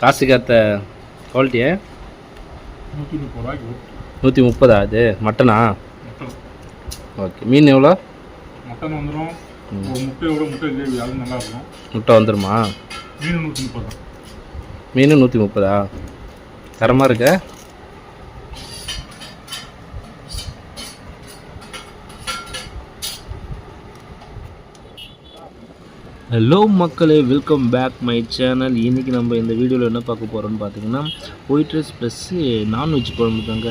காசுக்கு ஏற்ற குவாலிட்டியே. 130 ரூபாய்க்கு. 130 அது மட்டனா? மட்டன். ஓகே. மீன் எவ்வளோ? மட்டன் வந்துடும். ஒரு முட்டையோட முட்டை கிரேவி அது நல்லாயிருக்கும். முட்டை வந்துடுமா? மீன் 130 தான். மீன் 130 தரமாக இருக்க. ஹலோ மக்களே, வெல்கம் பேக் மை சேனல். இன்றைக்கி நம்ம இந்த வீடியோவில் என்ன பார்க்க போகிறோன்னு பார்த்தீங்கன்னா, ஒயிட் ரைஸ் ப்ளஸ்ஸு நான்வெஜ் குழம்பு தாங்க.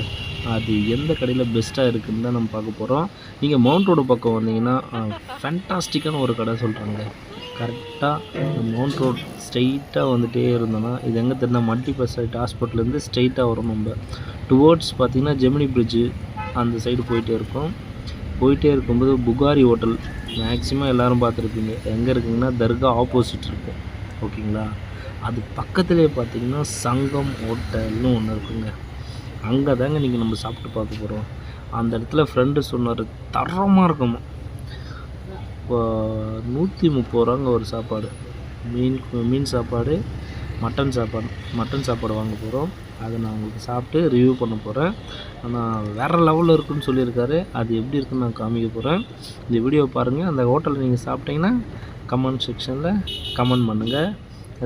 அது எந்த கடையில் பெஸ்ட்டாக இருக்குதுன்னு தான் நம்ம பார்க்க போகிறோம். நீங்கள் மவுண்ட் ரோடு பக்கம் வந்தீங்கன்னா ஃபேண்டாஸ்டிக்கான ஒரு கடை சொல்கிறாங்க. கரெக்டாக மவுண்ட் ரோட் ஸ்ட்ரெயிட்டாக வந்துகிட்டே இருந்தோன்னா, இது எங்கே தெரியுன்னா மல்டிஸ்பெஷாலிட்டி ஹாஸ்பிட்டல்லேருந்து ஸ்ட்ரெயிட்டாக வரும். நம்ம டுவோர்ட்ஸ் பார்த்திங்கன்னா ஜெமினி பிரிட்ஜு அந்த சைடு போயிட்டே இருக்கும்போது புகாரி ஹோட்டல் மேக்ஸிமம் எல்லோரும் பார்த்துருப்பீங்க. எங்கே இருக்குங்கன்னா தர்கா ஆப்போசிட் இருக்கும். ஓகேங்களா? அது பக்கத்துலேயே பார்த்தீங்கன்னா சங்கம் ஹோட்டல்னு ஒன்று இருக்குங்க. அங்கே தாங்க நீங்கள் நம்ம சாப்பிட்டு பார்க்க போகிறோம். அந்த இடத்துல ஃப்ரெண்டு சொன்னார், தரமாக இருக்குமா. இப்போ 130 ரூபாங்க ஒரு சாப்பாடு. மீன் சாப்பாடு, மட்டன் சாப்பாடு வாங்க போகிறோம். அதை நான் உங்களுக்கு சாப்பிட்டு ரிவ்யூ பண்ண போகிறேன். ஆனால் வேறு லெவலில் இருக்குதுன்னு சொல்லியிருக்காரு. அது எப்படி இருக்குன்னு நான் காமிக்க போகிறேன். இந்த வீடியோ பாருங்கள். அந்த ஹோட்டலில் நீங்கள் சாப்பிட்டீங்கன்னா கமெண்ட் செக்ஷனில் கமெண்ட் பண்ணுங்கள்.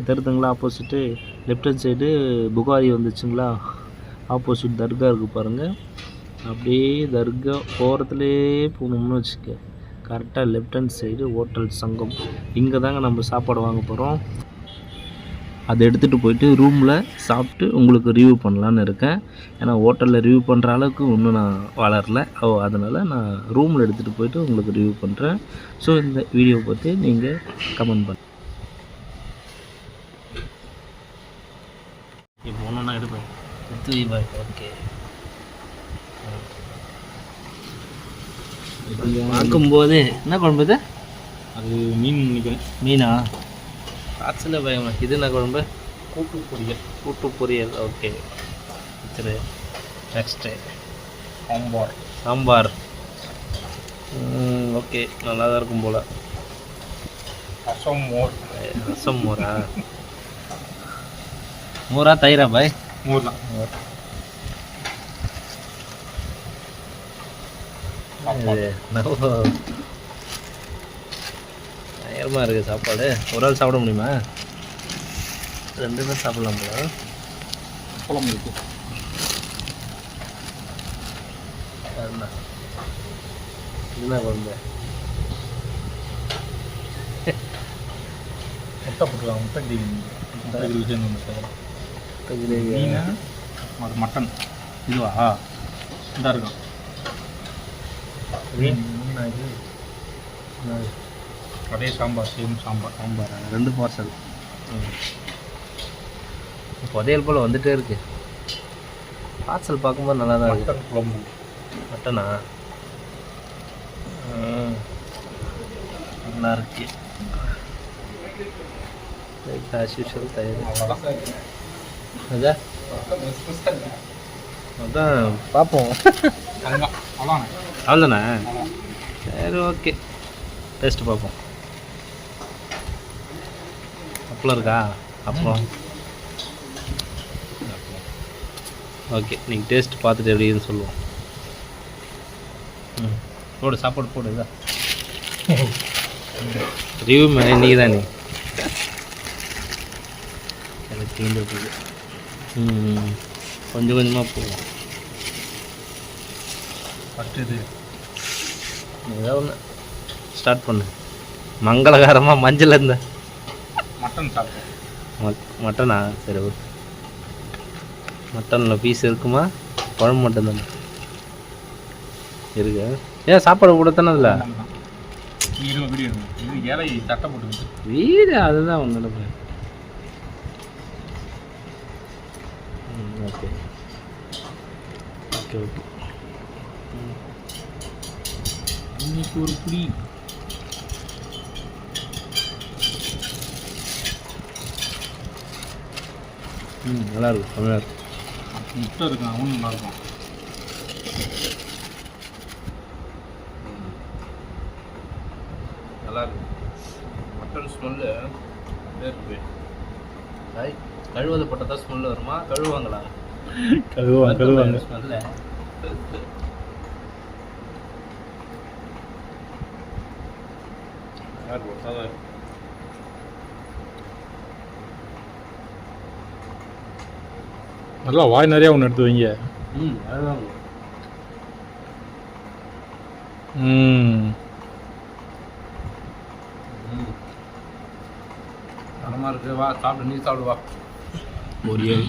தெரியுதுங்களா? Opposite left hand side Bukhari வந்துச்சுங்களா? ஆப்போசிட் தர்கா இருக்குது பாருங்கள். அப்படியே தர்கா ஓரத்துலேயே போகணும்னு வச்சுக்க, கரெக்டாக லெஃப்ட் ஹேண்ட் சைடு ஹோட்டல் சங்கம். இங்கே தாங்க நம்ம சாப்பாடு வாங்க போகிறோம். அதை எடுத்துகிட்டு போயிட்டு ரூமில் சாப்பிட்டு உங்களுக்கு ரிவ்யூ பண்ணலான்னு இருக்கேன். ஏன்னா ஹோட்டலில் ரிவ்யூ பண்ணுற அளவுக்கு இன்னும் நான் வளரல. அதனால் நான் ரூமில் எடுத்துகிட்டு போயிட்டு உங்களுக்கு ரிவ்யூ பண்ணுறேன். ஸோ இந்த வீடியோ பற்றி நீங்கள் கமெண்ட் பண்ணு. இப்போ ஒன்று நான் எடுப்பேன். ஓகே. பார்க்கும்போது என்ன குழம்பு இது? அது மீன் நினைக்கிறேன். மீனா? காய்ச்சல பயமா. இது என்ன குழம்பு? கூட்டு பொரியல். ஓகே. சரி, நெக்ஸ்ட்டு சாம்பார். ஓகே, நல்லா தான் இருக்கும் போல். ரசம் மோரா தயிரா பாய்? மோர் தான். பயங்கரமாக இருக்குது சாப்பாடு. ஒரு ஆள் சாப்பிட முடியுமா? 2 பேர் சாப்பிட்லாம் போல. குழம்பு இருக்குது. என்ன குழம்பு? முட்டை போட்டுருவாங்க. முட்டை கிரேவி மீன், அது மட்டன். இதுவா இதாக இருக்கும். அதே சாம்பார், சேம் சாம்பார். 2 பார்சல். புதையல் போல் வந்துகிட்டே இருக்குது. பார்சல் பார்க்கும்போது நல்லா தான் இருக்குது. குழம்பு மட்டனா? நல்லா இருக்கு. ஆஸ்யூஷுவல் தயிர். அதான் பார்ப்போம். அவ்வளோதானே? சரி, ஓகே. டேஸ்ட்டு பார்ப்போம். அப்பளம் இருக்கா? அப்புறம் ஓகே, நீங்கள் டேஸ்ட் பார்த்துட்டு எப்படின்னு சொல்லுவோம். போடு, சாப்பாடு போடு. இதா ரிவ்யூ மேலே இன்றைக்கி தான் நீ எனக்கு தீர்ந்துருக்கு. கொஞ்சம் கொஞ்சமாக போவோம். ஃபஸ்ட்டு இது ஏதாவது ஒன்று ஸ்டார்ட் பண்ணு. மங்களகரமாக மஞ்சள் இருந்த மட்டன் சாப்பிட்டேன். மட்டனா? சரி, ஓகே. மட்டனில் பீஸ் இருக்குமா? குழம்பு மட்டும் தானே இருக்கு? ஏன் சாப்பாடு கூட தானே அதில் வீடு? அதுதான் ஒன்று. Okay okay okay. இன்னைக்கு ஒரு புடி நல்லா இருக்கும். நல்லா இருக்கும். முட்டை இருக்கும், அவனும் நல்லா இருக்கும். நல்லா இருக்கும். மட்டன் ஸ்மெல்லு இருக்கு. ஹாய், கழுவது போட்டால் தான் ஸ்மெல் வருமா? கழுவாங்களா? கழுவாங்க ஸ்மெல்ல நல்லா வாய் நிறையா ஒன்று எடுத்து வைங்க. அதுதான். தரமாக இருக்கு. வா சாப்பிடு, நீ சாப்பிடு வா. பொரியல்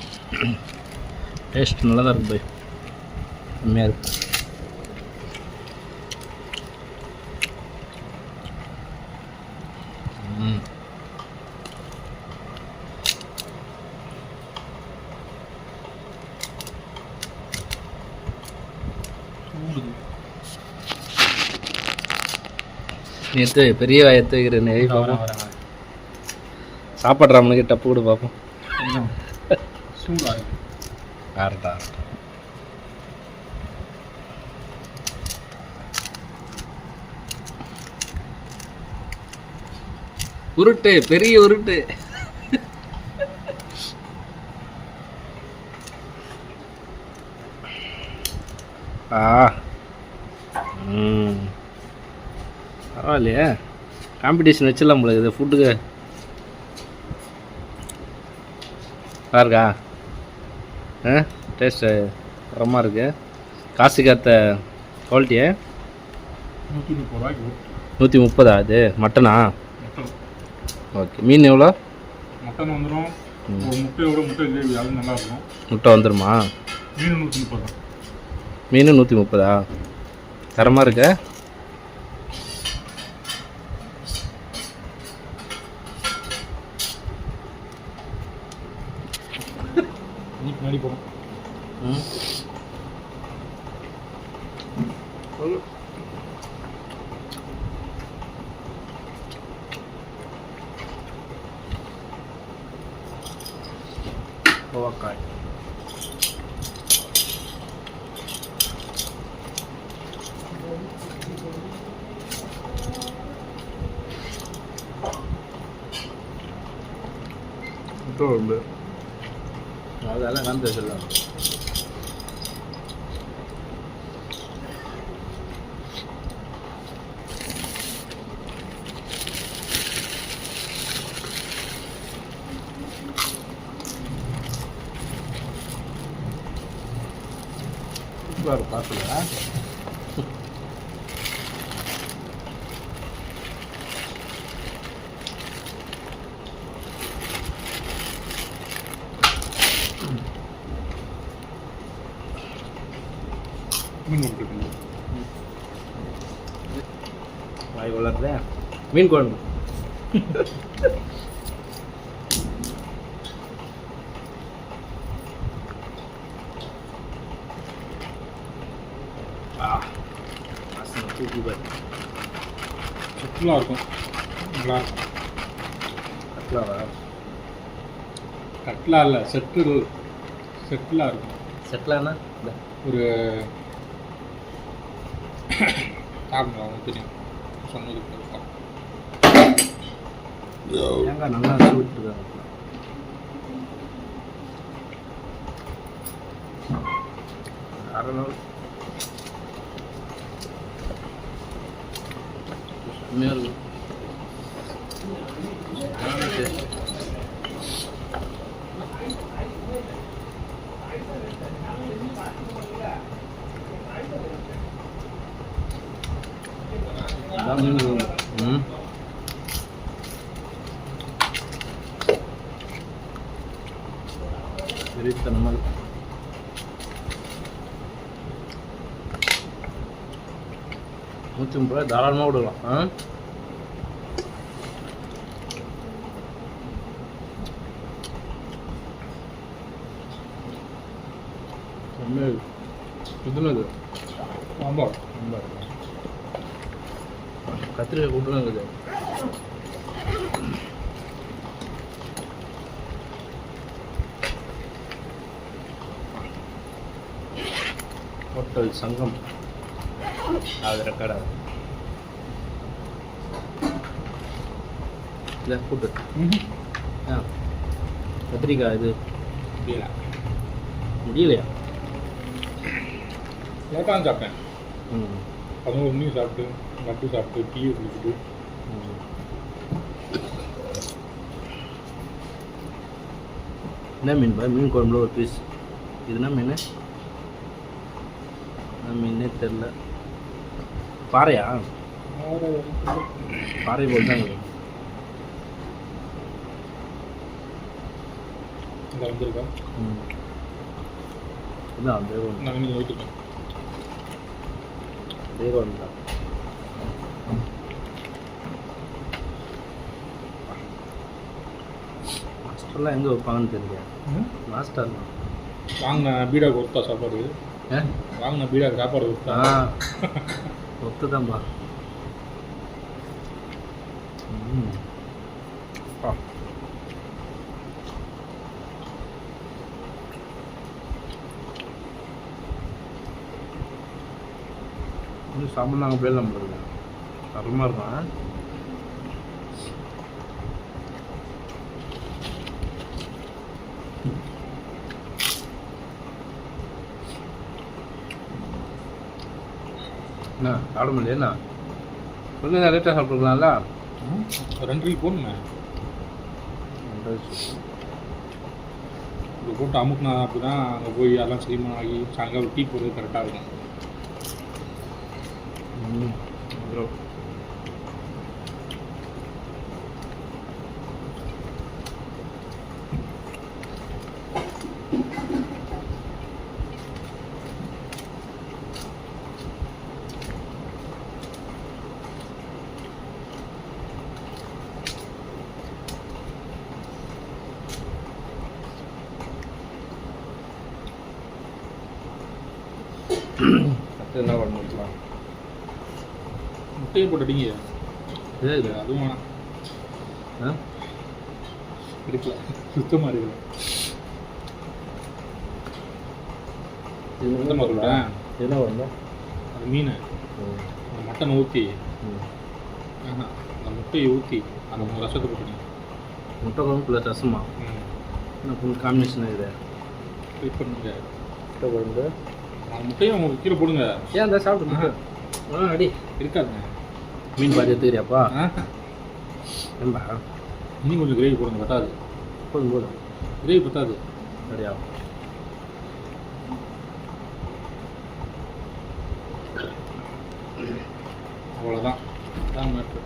டேஸ்ட் நல்லா தான் இருக்கு போய், செம்மையாக இருக்கு. நீ எடுத்து பெரிய வாய் எடுத்து வைக்கிறேன். சாப்பாடு ராமனுக்கு டப்பு கூட பார்ப்போம். சூடாக இருக்கு. ஆரட்டா உருட்டு, பெரிய உருட்டு. பரவாயில்லையே, காம்படிஷன் வச்சிடலாம் போல இது ஃபுட்டுக்கு. பாருக்கா டேஸ்ட்டு தரமாக இருக்கு. காசுக்காத்த குவாலிட்டியே. 130 ரூபாய்க்கு 130 அது மட்டனா? மட்டன். ஓகே. மீன் எவ்வளோ? மட்டன் வந்துடும். ஒரு முட்டையோட முட்டை கிரேவி, அது நல்லா இருக்கும். முட்டை வந்துடுமா? மீன் 130 தான். மீன் 130 தரமாக இருக்க. முன்னாடி போகும். கோவக்காய் அதெல்லாம் காமிச்சு வச்சிடலாம். பார்த்துல மீன் விட்டுருக்கீங்க. வாய் வளர்ற மீன் குழம்பு. சுற்றுலா இருக்கும். கட்லாவா? கட்லா இல்லை, செட்டிலா இருக்கும். செட்லானா ஒரு சாப்பிடுங்க, அவங்களுக்கு தெரியும் சொன்னது. தேங்காய் நல்லா சூட்டுருக்காங்க. அரை நாள் செம்மையாக இருக்கும். வெறித்தனமாக இருக்கும். 130 ரூபாய் தாராளமாக விடலாம். புதுனது சாம்பார் கத்திரிக்காய் கூட்டுலாம் இருக்குது. ஹோட்டல் சங்கம் அது ரெக்கார்டாக இல்லை கூட்டு. கத்திரிக்காய் இது முடியல முடியலையா? லேட்டாக சாப்பிட்டேன். ம் 11 மணிக்கு சாப்பிட்டு லட்டு சாப்பிட்டு டீ குடிச்சிட்டு என்ன மீன் பா? மீன் குழம்புல ஒரு பீஸ். இது என்ன மீன்? மீனே தெரில. பாறையா? பாறை போல் தான் இருக்குது. இங்கே வந்துருக்கா இதான் தேவன் நாங்கள் நீங்கள் வைத்துக்கோங்க. தேவன் தான். மாஸ்டர்லாம் எங்கே வைப்பாங்கன்னு தெரியல. மாஸ்டர்லாம் வாங்கின பீடாக்கு ஒருத்தா சாப்பாடு. வாங்கின பீடாக்கு சாப்பாடு ஒருத்தா. ஒத்துதான்பா. சாப்பிட நாங்கள் பேர் நம்மளுக்கு தரமாக இருக்கும். என்ன சாப்பிட முடியலண்ணா? கொஞ்சம் லேட்டாக சாப்பிட்ருக்கலாம்ல. 2 போடணுண்ணே. இது போட்டு அமுக்குனா அப்படி தான் அங்கே போய் அதெல்லாம் செரிமானம் ஆகி சாயங்காலம் டீ போடுறது கரெக்டாக இருக்கும். அடுத்து என்ன பண்ண முடியலாம்? முட்டையை போட்டுட்டீங்க. சரி அதுவும் வேணாம். எடுக்கல, சுத்தமாக இருக்குல்ல. சுத்தமாக சொல்லிட்டேன். என்ன பண்ணலாம்? அது மீன் அந்த மட்டன் ஊற்றி அந்த முட்டையை ஊற்றி அந்த ரசத்தை போட்டுட்டீங்க. முட்டை குழம்பு ப்ளஸ் ரசமா? என்ன ஃபுல் காம்பினேஷன் இது? வெயிட் பண்ணுங்க. முட்டை குழம்பு அந்த முட்டையை உங்களுக்கு கீழே போடுங்க. ஏன் அந்த சாப்பிட்டு அடி இருக்காதுங்க. மீன் பாதி எடுத்துக்கிறியாப்பா? ஏன்பா இன்னும் கொஞ்சம் கிரேவி போடுங்க. பத்தாது. போதும் போதும். கிரேவி பத்தாது. சரியா? அவ்வளோதான். அதான் மேட்ரு.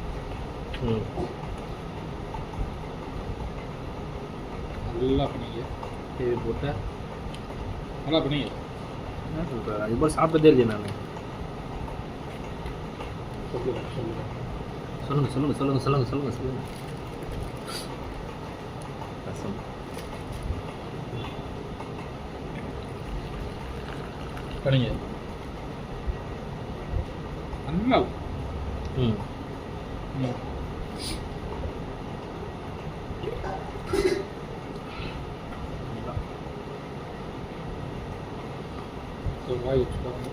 நல்லா பண்ணீங்க. டிவி போட்டு நல்லா பண்ணீங்க. என்ன சொல்கிறேன்? இது போல் சாப்பிட்டதே இல்லையே நான். சொல்லுங்கள் சொல்லுங்கள் சொல்லுங்கள் சொல்லுங்கள் சொல்லுங்கள் சொல்லுங்கள். ரசம் பண்ணீங்க நல்லா. ம் வாய் வச்சுக்கோங்க.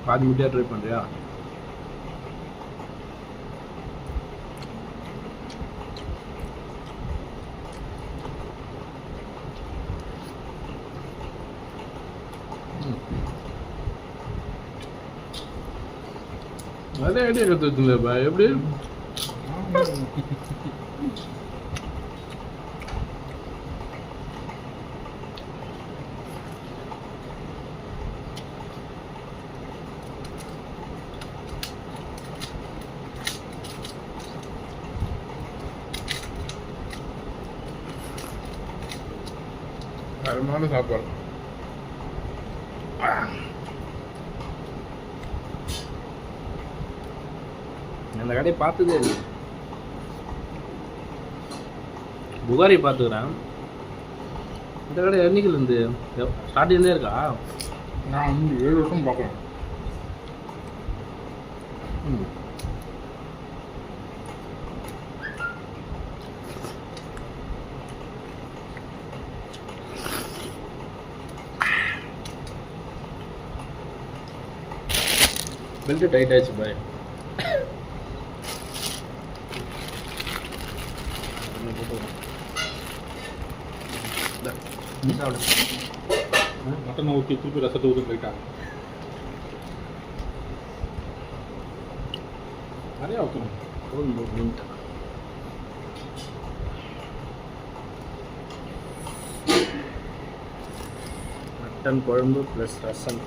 பாதி முட்டையாக ட்ரை பண்ணுறியா? அதே ஐடியா கற்று வச்சுங்களேப்பா. எப்படி? அருமையான சாப்பாடு. அந்த கடையை பார்த்ததே இல்லை. புகாரி பார்த்துக்கிறேன். இந்த கடை என்னைக்குலேருந்து ஸ்டார்டிங்லேயே இருக்கா? நான் வந்து 7 வருஷம் பார்க்குறேன். பெல்ட் டைட் ஆயிடுச்சு பாய். மட்டனை ஊற்றி திருப்பி ரசத்தை ஊற்றி போயிட்டாங்க. நிறையா ஊற்றணும். மட்டன் குழம்பு ப்ளஸ் ரசம்.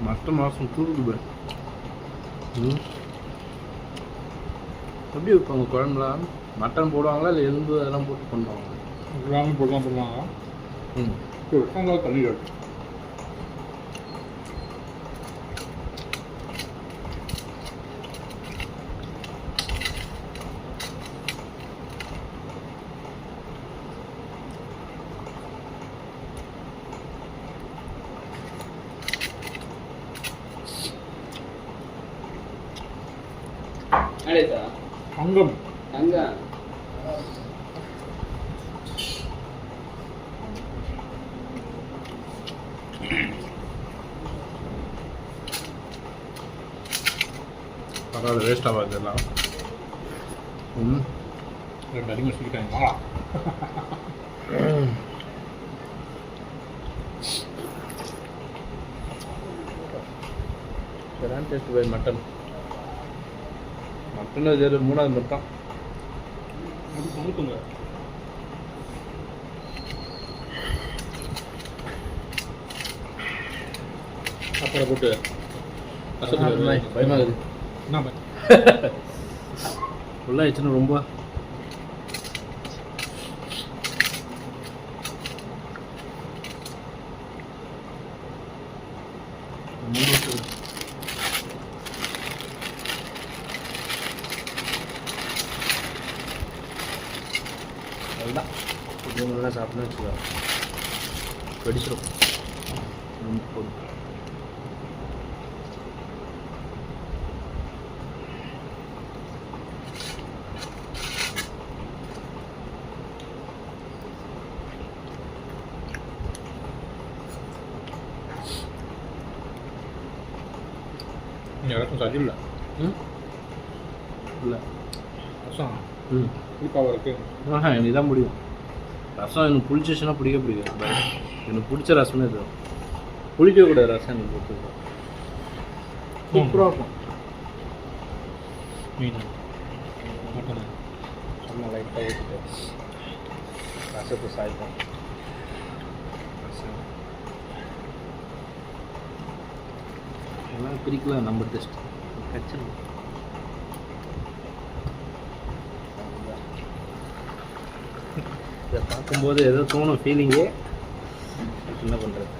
மட்டன் மாதம் தூக்குது பாரு. எப்படி வைப்பாங்க குழம்புலாம்? மட்டன் போடுவாங்களா இல்லை எலும்பு அதெல்லாம் போட்டு பண்ணுவாங்க? எல்லாமே போடுவாங்க. வெங்காயம் தண்ணி இருக்கு. அங்கம் பரவாயில்ல, வேஸ்ட் ஆகாது எல்லாம். 2 அடிமை சொல்லிட்டாங்களா? இதான் டேஸ்ட் போய் மட்டன். மட்டன் இது 3வது மட்டன். அது சமைக்குங்க. சாப்பாடை போட்டு பயமாக இருக்குது. என்ன ஃபுல்லாகிடுச்சுன்னா ரொம்ப அதுதான் இதெல்லாம் சாப்பிட்ணும்னு வச்சுக்கோ, வெடிச்சிடும். போதும். ரசம் சரியில்லை. இல்லை ரசம் புளிப்பாக இருக்கு. எனக்கு தான் முடியும். ரசம் எனக்கு புளிச்சிச்சுன்னா பிடிக்காது. எனக்கு பிடிச்ச ரசமே இது. புளிக்கக்கூடாது ரசம் எனக்கு பிடிச்சது. சூப்பராக இருக்கும். மீன் மட்டன் சும்மா லைட்டாக ஊற்றிட்டு ரசத்தை சாய்ப்போம். எல்லாம் பிரிக்கலாம் நம்ம டெஸ்ட் கச்சிடும். இதை பார்க்கும்போது ஏதோ தோணும் ஃபீலிங்கே. என்ன பண்ணுறது?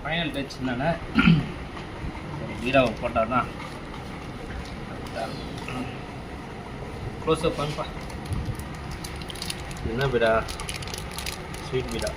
ஃபைனல் டச் என்னென்னா வீடாவை போட்டார்னா க்ளோஸ் அப் பண்ணுப்பா. என்ன வீடா? ஸ்வீட் வீடா?